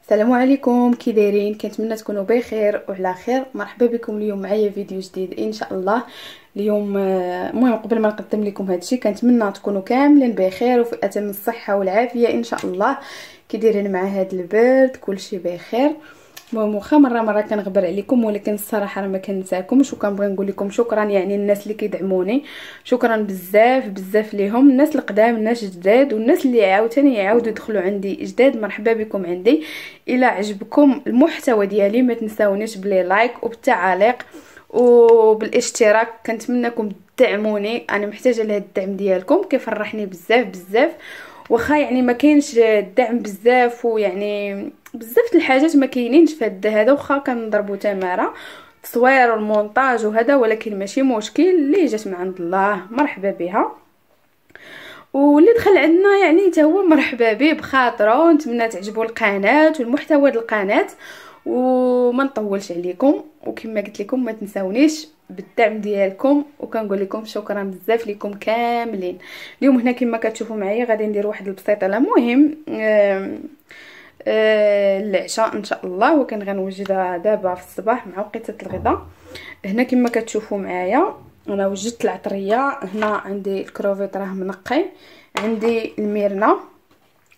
السلام عليكم، كي دايرين؟ كنتمنى تكونوا بخير وعلى خير. مرحبا بكم اليوم معايا فيديو جديد ان شاء الله. اليوم المهم قبل ما نقدم لكم هادشي كنتمنى تكونوا كاملين بخير وفي اتم الصحه والعافيه ان شاء الله. كي دايرين مع هاد البرد؟ كلشي بخير. المهم واخا مره كنغبر عليكم، ولكن الصراحه راه ما كنساكمش، وكنبغي نقول لكم شكرا يعني الناس اللي كيدعموني. شكرا بزاف ليهم، الناس القدام، الناس الجداد، والناس اللي عاوتاني يعاودوا يدخلوا عندي جداد. مرحبا بكم عندي. الى عجبكم المحتوى ديالي ما تنساونيش بلي لايك وبالتعاليق وبالاشتراك. كنتمنىكم تدعموني، انا محتاجه لهذا الدعم ديالكم، كيفرحني بزاف. واخا يعني ما كاينش الدعم بزاف، ويعني بزاف الحاجات ما كاينينش في هذا، واخا كنضربوا تماره التصوير والمونتاج وهذا، ولكن ماشي مشكل، اللي جات من عند الله مرحبا بها، واللي دخل عندنا يعني حتى هو مرحبا به بخاطره. نتمنى تعجبوا القناه والمحتوى ديال القناه، وما نطولش عليكم. وكما قلت لكم ما تنساونيش بالدعم ديالكم، وكنقول لكم شكرا بزاف لكم كاملين. اليوم هنا كما كتشوفوا معايا غادي ندير واحد البسيطه لا مهم العشاء ان شاء الله، وكان غنوجدها دابا في الصباح مع وقيته الغداء. هنا كما كتشوفوا معايا انا وجدت العطريه. هنا عندي الكروفيت راه منقي، عندي الميرنا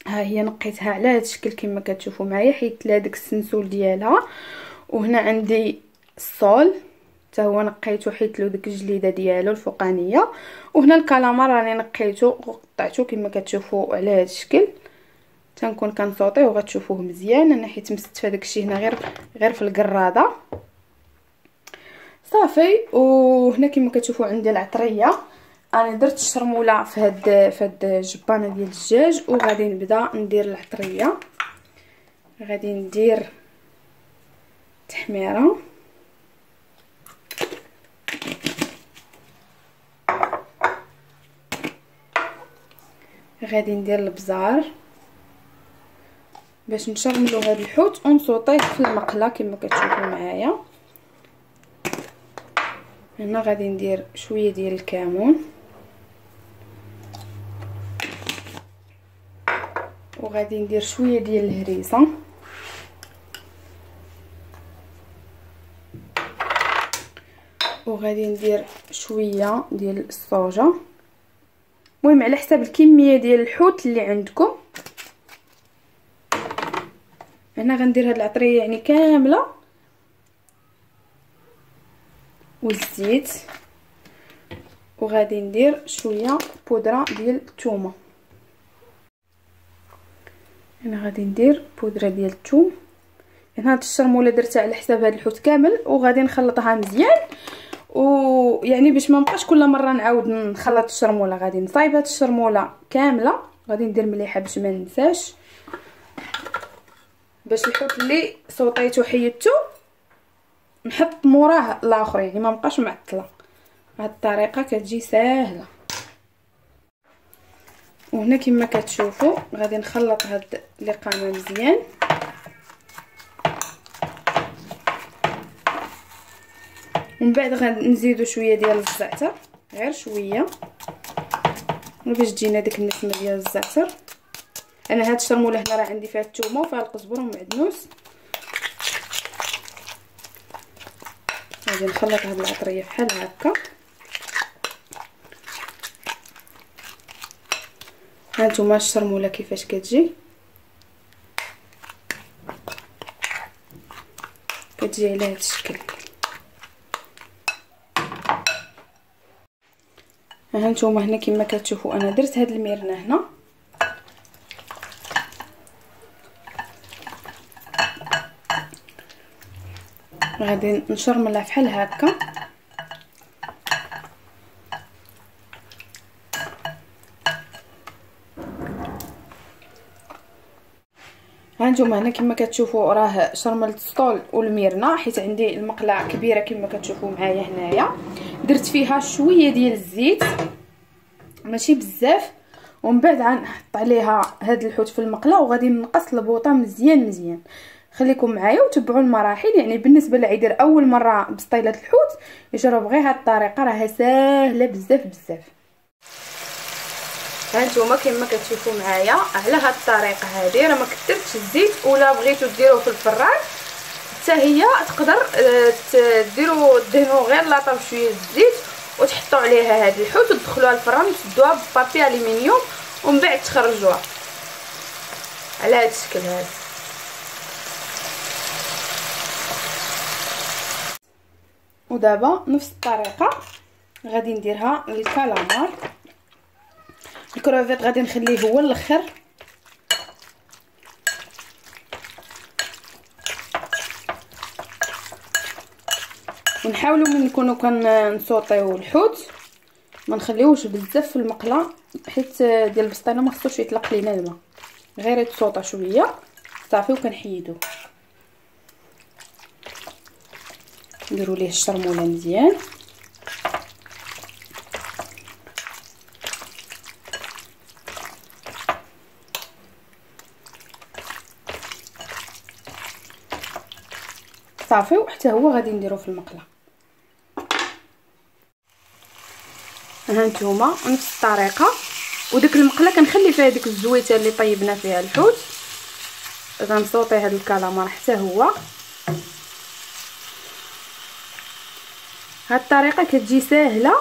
ها هي نقيتها على هذا الشكل كما كتشوفوا معايا، حيت لها داك السنسول ديالها. وهنا عندي الصول حتى هو نقيته، حيت له ديك الجليده ديالو الفوقانيه. وهنا الكالامار راني نقيته وقطعته كما كتشوفوا على هذا الشكل. تنكون كنصوطيه وغتشوفوه مزيان، انا حيت مستفه داكشي هنا غير في القراده صافي. وهنا كما كتشوفوا عندي العطريه. انا درت الشرموله في هاد الجبانه ديال الدجاج، وغادي نبدا ندير العطريه. غادي ندير تحميره، غادي ندير البزار باش نشرملو هاد الحوت ونصوطيه في المقله كما كتشوفوا معايا. هنا غادي ندير شويه ديال الكمون، وغادي ندير شويه ديال الهريسه، وغادي ندير شويه ديال الصوجه. المهم على حساب الكميه ديال الحوت اللي عندكم. هنا غندير هاد العطريه يعني كامله، والزيت، وغادي ندير شويه بودره ديال الثومه. هنا غادي ندير بودره ديال الثوم. هنا هاد الشرموله درتها على حساب هاد الحوت كامل، وغادي نخلطها مزيان، ويعني باش ما نبقاش كل مره نعاود نخلط الشرموله. غادي نصايب هاد الشرموله كامله، غادي ندير مليحه باش ما ننساش، باش الحوت اللي صوطيته حيدته نحط موراه الاخر، يعني ما بقاش معطله. بهاد الطريقه كتجي ساهله. وهنا كما كتشوفوا غادي نخلط هاد اللقامه مزيان. ومن بعد غنزيدو شويه ديال الزعتر، غير شويه باش تجينا ديك النسمه ديال الزعتر. انا هاد الشرموله هنا راه عندي فيها الثومه وفيها القزبر والمعدنوس. غادي نخلط هاد العطريه بحال هكا. هانتوما الشرموله كيفاش كتجي على هاد الشكل. هانتوما هنا كما كتشوفوا انا درت هاد الميرنه هنا. غادي نشرملها بحال هكا. هانتوما هنا كما كتشوفوا راه شرملت السطول والميرنا، حيت عندي المقله كبيره كما كتشوفوا معايا هنايا. درت فيها شويه ديال الزيت ماشي بزاف، ومن بعد غنحط عليها هاد الحوت في المقله، وغادي نقص البوطه مزيان. خليكم معايا وتبعوا المراحل. يعني بالنسبه اللي يدير اول مره بسطيله الحوت يجرب غير هاد الطريقه، راها ساهله بزاف. هانتوما كما كتشوفوا معايا على هاد الطريقه هذه. راه ما كثرتش الزيت، ولا بغيتو ديروه في الفران حتى هي تقدر ديروا دهنوا غير لاطه بشويه الزيت وتحطوا عليها هاد الحوت وتدخلوها الفران وتسدوها ببابي الومنيوم ومن بعد تخرجوها على هاد الشكل هذا. ودابا نفس الطريقه غادي نديرها للكالامار. الكروفيت غادي نخليه هو الاخر، ونحاولوا من نكونوا كنسوطيو الحوت ما نخليوش بزاف في المقله، حيت ديال البسطينه ما خصوش يطلق لينا الماء، غير يتصوطا شويه صافي وكنحيدوه. نديروا ليه الشرموله مزيان. صافي وحتى هو غادي نديرو في المقله. ها نتوما نفس الطريقه، وديك المقله كنخلي فيها ديك الزويته اللي طيبنا فيها الحوت. غنصوطي هذا الكالامار حتى هو. هاد الطريقه كتجي ساهله،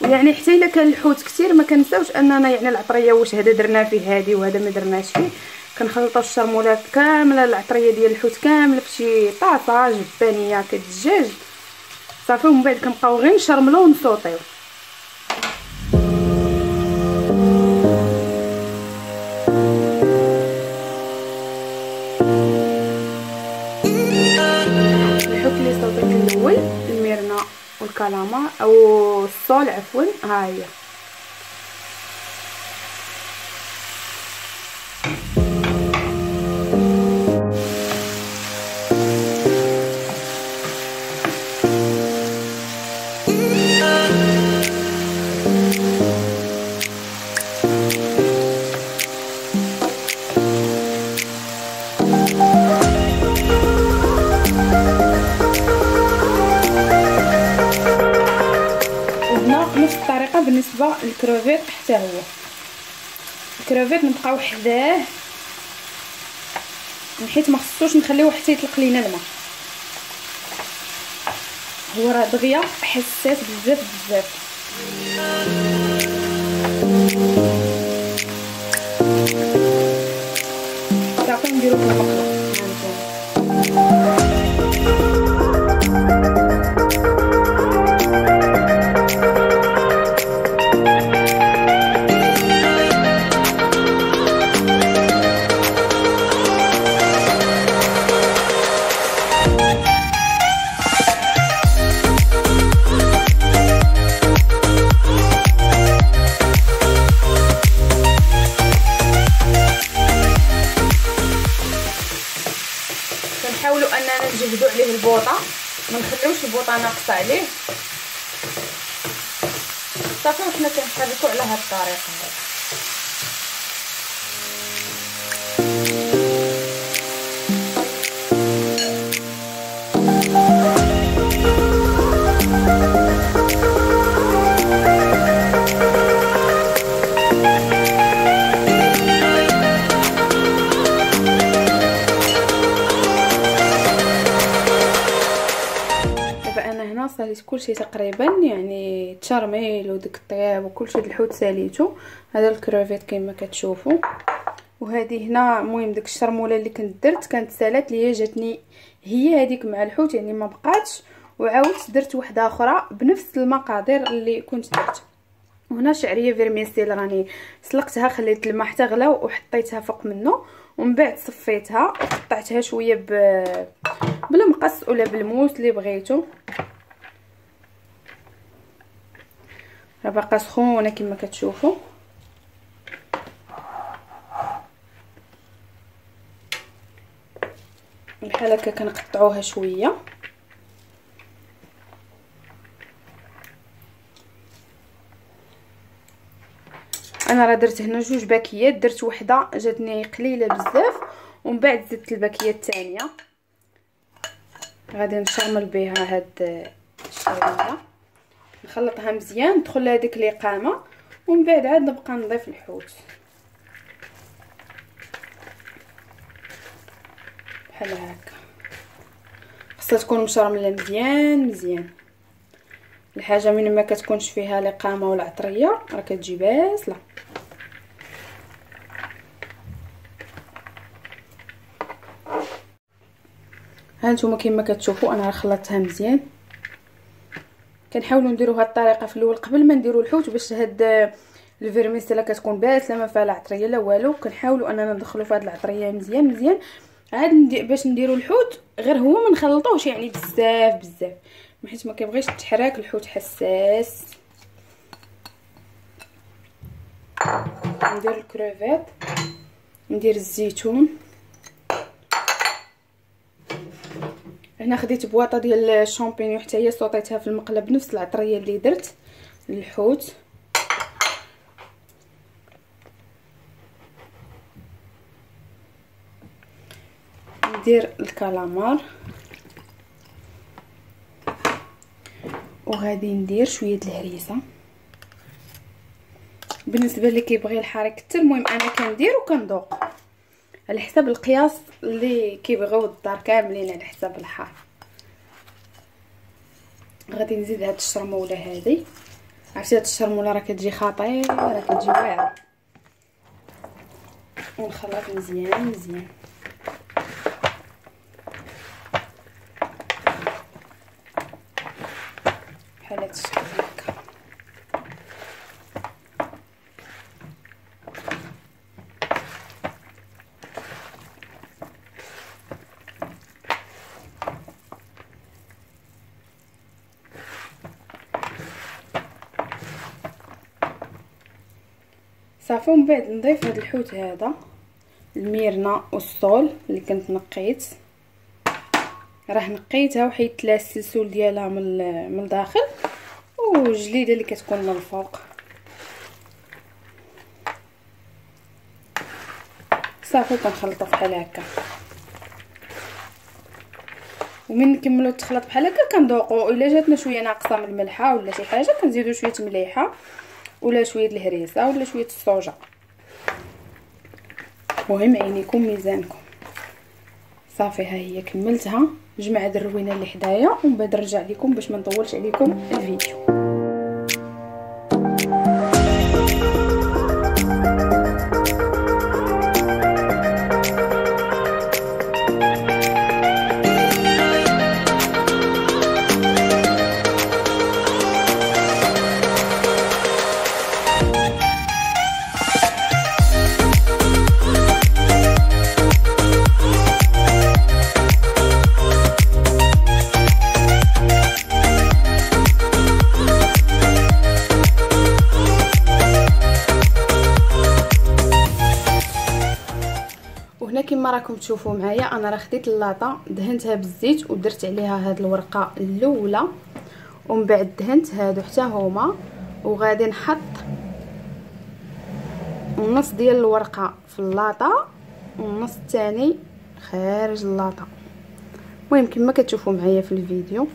ويعني حتى الا كان الحوت كثير ما كنساوش اننا يعني العطريه واش هذا درنا فيه هذه وهذا ما درناش فيه. كنخلطوا الشرمولات كامله العطريه ديال الحوت كامله فشي طاسه جبانيه كالدجاج صافي، ومن بعد كنبقاو غير نشرملو ونصوطيو. الحوت اللي صوتيت الاول الميرنا والكالامار او الصول عفوا، ها هي نفس الطريقه بالنسبه للكروفيت. حتى هو الكروفيت نبقاو حداه حيت ما خصوش نخليوه حتى يطلق لينا الماء، هو راه دغيا حساس بزاف بزاف. صافي نديرو في المقله. كنحاولوا اننا نجبدوا عليه البوطه، ما نخليوش البوطه ناقصه عليه صافي، وحنا كنحركوا على هذه الطريقه هذه. هنا ساليت كلشي تقريبا، يعني تشرميل وديك الطياب وكلشي د الحوت ساليته. هذا الكروفيت كما كتشوفوا، وهذه هنا المهم ديك الشرموله اللي كنت درت كانت سالات ليا جاتني هي هذيك مع الحوت، يعني ما بقاتش، وعاودت درت واحده اخرى بنفس المقادير اللي كنت درت. وهنا شعريه فيرميسيل راني سلقتها خليت الماء حتى غلا وحطيتها فوق منه، ومن بعد صفيتها وقطعتها شويه بالمقص ولا بالموس اللي بغيتو. راه باقا سخونه كما كتشوفوا. بحال هكا كنقطعوها شويه. انا راه درت هنا جوج باكيات، درت وحده جاتني قليله بزاف ومن بعد زدت الباكيه الثانيه. غادي نشرمل بها هاد الشعريه، نخلطها مزيان، ندخل لها ديك الإقامه ومن بعد عاد نبقى نضيف الحوت بحال هكا. خاصها تكون مشرمله مزيان. الحاجه من ما كتكونش فيها لقامه ولا عطريه راه كتجي باسله. هانتوما كما كتشوفوا انا خلطتها مزيان. كنحاولوا نديروا هاد الطريقه في الاول قبل ما نديروا الحوت باش هاد الفيرميسيلا كتكون باسله ما فيها لا عطريه لا والو. كنحاولوا اننا ندخلوا في هاد العطريه مزيان عاد باش نديروا الحوت غير هو ما نخلطوش يعني بزاف حيت ما كيبغيش تحرك. الحوت حساس. ندير الكروفيت، ندير الزيتون. هنا خديت بواطه ديال الشامبينيون حتى هي صوطيتها في المقله بنفس العطريه اللي درت للحوت. ندير الكالامار وغادي ندير شويه الهريسه بالنسبه اللي كيبغي الحار كتر. المهم انا كندير وكنذوق على حسب القياس اللي كيبغيو الدار كاملين على حسب الحار. غادي نزيد هاد الشرموله هذه. عرفتي هاد الشرموله راه كتجي خطيره راه كتجي واعره. ونخلط مزيان بحال هاد الشكل هكا. صافي. ومن بعد نضيف هاد الحوت هذا الميرنا والصول اللي كنت نقيت. راه نقيتها وحيدت لها السلسول ديالها من الداخل والجليده اللي كتكون من الفوق. صافي كنخلطو بحال هكا. ومن نكملو التخلط بحال هكا كنذوقو الا جاتنا شويه ناقصه من الملحه ولا شي حاجه كنزيدو شويه مليحه ولا شويه الهريسه ولا شويه الصوجه. مهم عينيكم ميزانكم. صافي ها هي كملتها. نجمع هاد الروينه اللي حدايا ومن بعد نرجع لكم باش ما نطولش عليكم الفيديو. كما راكم تشوفوا معايا انا راه خديت اللاطه دهنتها بالزيت ودرت عليها هاد الورقه الاولى ومن بعد دهنت هادو حتى هما وغادي نحط النص ديال الورقه في اللاطه والنص الثاني خارج اللاطه. المهم كما كتشوفوا معايا في الفيديو.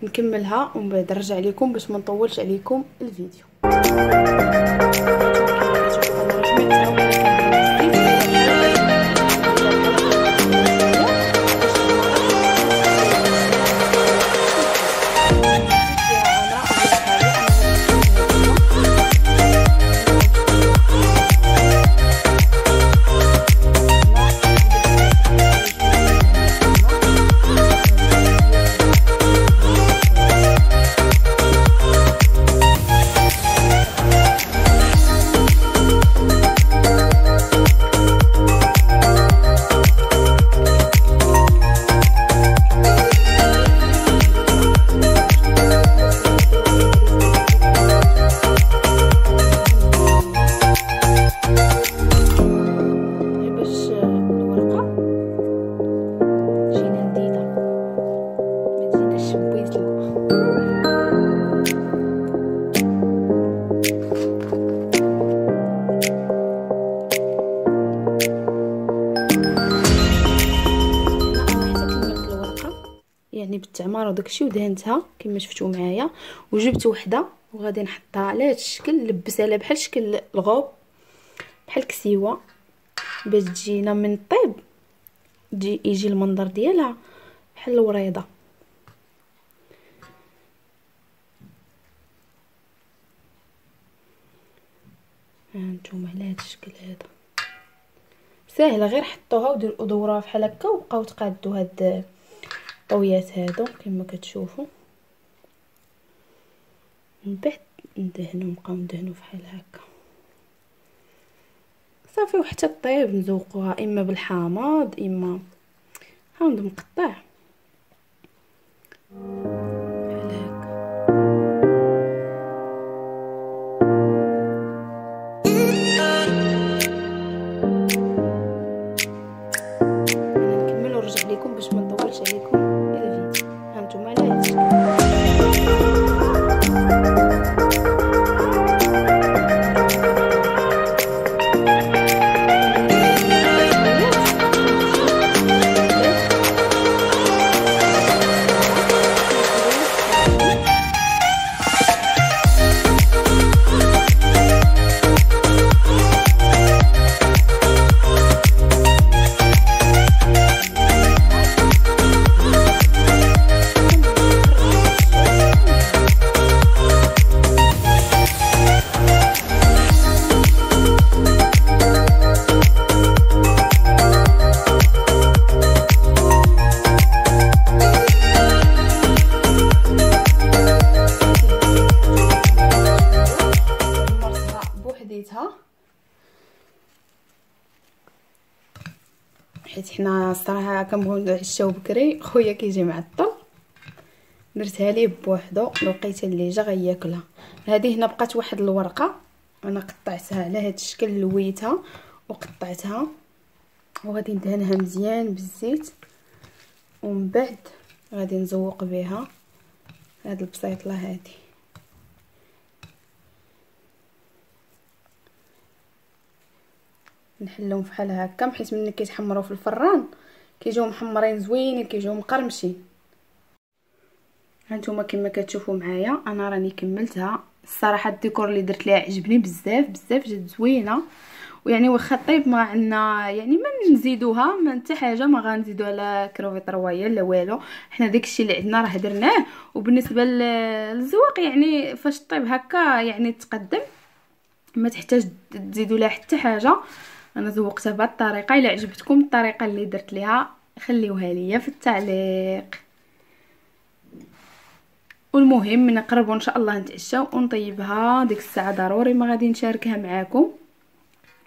نكملها ومن بعد نرجع لكم باش ما نطولش عليكم الفيديو. يعني بالتعمار وداكشي ودهنتها كما شفتوا معايا، وجبت وحده وغادي نحطها على هذا الشكل، لبسها لها بحال شكل الغوب بحال كسيوه باش تجينا من الطيب يجي المنظر ديالها بحال الوريضه. هانتوما على هذا الشكل هذا ساهله، غير حطوها ودوروها بحال هكا وبقاو تقادوا هاد الطويات هادو كما كتشوفوا. من بعد نبقاو ندهنوا بحال هكا صافي، وحتى الطيب نزوقوها اما بالحامض اما حامض مقطع بحال هكا. انا نكمل ونرجع لكم باش ما نطولش عليكم الفيديو. هانتوما على هذا الشكل. حيت حنا الصراحه كنبغيو نعشاو بكري، خويا كيجي معطل، درتها ليه بوحدو لقيتها اللي جا غياكلها. هذه هنا بقات واحد الورقه انا قطعتها على هذا الشكل، لويتها وقطعتها وغادي ندهنها مزيان بالزيت، ومن بعد غادي نزوق بها هاد البسيطله هذه. نحلهم بحال هكا حيت ملي كيتحمروا في الفران كيجيو محمرين زوينين، كيجيو مقرمشين. هانتوما كما كتشوفوا معايا انا راني كملتها. الصراحه الديكور اللي درت ليها عجبني بزاف بزاف، جات زوينه. ويعني واخا طيب ما عندنا يعني ما نزيدوها ما حتى حاجه، ما غنزيدوها لا كروفيط روايل لا والو، حنا داكشي اللي عندنا راه درناه. وبالنسبه للزواق يعني فاش طيب هكا يعني تقدم، ما تحتاج تزيدوا لها حتى حاجه. انا ذوقتها بهذه الطريقه. الا عجبتكم الطريقه اللي درت ليها خليوها ليا في التعليق. والمهم نقربوا ان شاء الله نتعشاو ونطيبها ديك الساعه ضروري ما غادي نشاركها معاكم.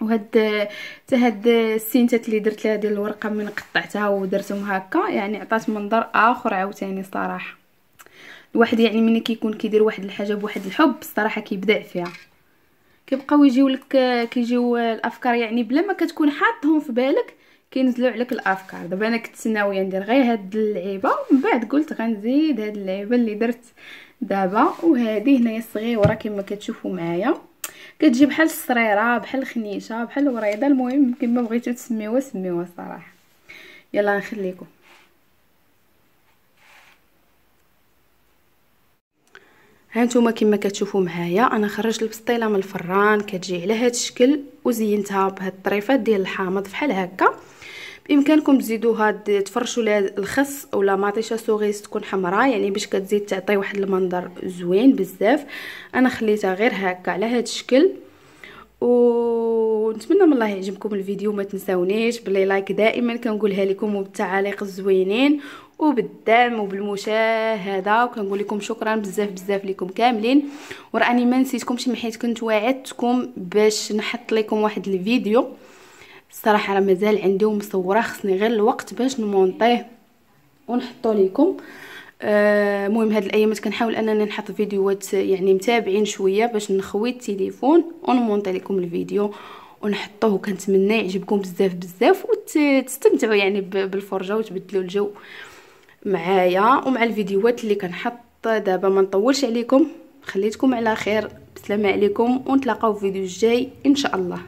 وهاد حتى هاد السينتات اللي درت لها ديال الورقه من قطعتها ودرتهم هكا يعني عطات منظر اخر عاوتاني. صراحه الواحد يعني ملي كيكون كيدير واحد الحاجه بواحد الحب الصراحه كيبدع فيها، كيبقاو يجيو لك كيجيو الافكار يعني بلا ما كتكون حاطهم في بالك كينزلوا عليك الافكار. دابا انا كنت ناويه ندير غير هاد اللعيبه، ومن بعد قلت غنزيد هاد اللعيبه اللي درت دابا. وهذه هنايا الصغيره كما كتشوفوا معايا، كتجي بحال الصريره بحال الخنيشه بحال الوريضه، المهم كما بغيتو تسميوها سميوها الصراحه. يلا نخليكم. هانتوما كما كتشوفوا معايا انا خرجت البسطيله من الفران، كتجي على هذا الشكل وزينتها بهاد الطريفات ديال الحامض بحال هكا. بامكانكم تزيدوها تفرشوا لها الخس اولا مطيشه سوغيس تكون حمراء، يعني باش كتزيد تعطي واحد المنظر زوين بزاف. انا خليتها غير هكا على هذا الشكل، ونتمنى من الله يعجبكم الفيديو. ما تنساونيش باللي لايك دائما كنقولها لكم، وبالتعاليق الزوينين وبالدعم وبالمشاهده، وكنقول لكم شكرا بزاف بزاف لكم كاملين. وراني ما نسيتكمش حيت كنت وعدتكم باش نحط لكم واحد الفيديو، الصراحه راه مازال عندي ومصوره، خصني غير الوقت باش نمونطيه ونحطو لكم. المهم هاد الايامات كنحاول انني نحط فيديوهات يعني متابعين شويه باش نخوي التليفون ونمونطي لكم الفيديو ونحطوه. كنتمنى يعجبكم بزاف بزاف وتستمتعوا يعني بالفرجه وتبدلوا الجو معايا ومع الفيديوهات اللي كنحط. دابا ما نطولش عليكم، خليتكم على خير، بسلامه عليكم، ونتلاقاو في فيديو الجاي ان شاء الله.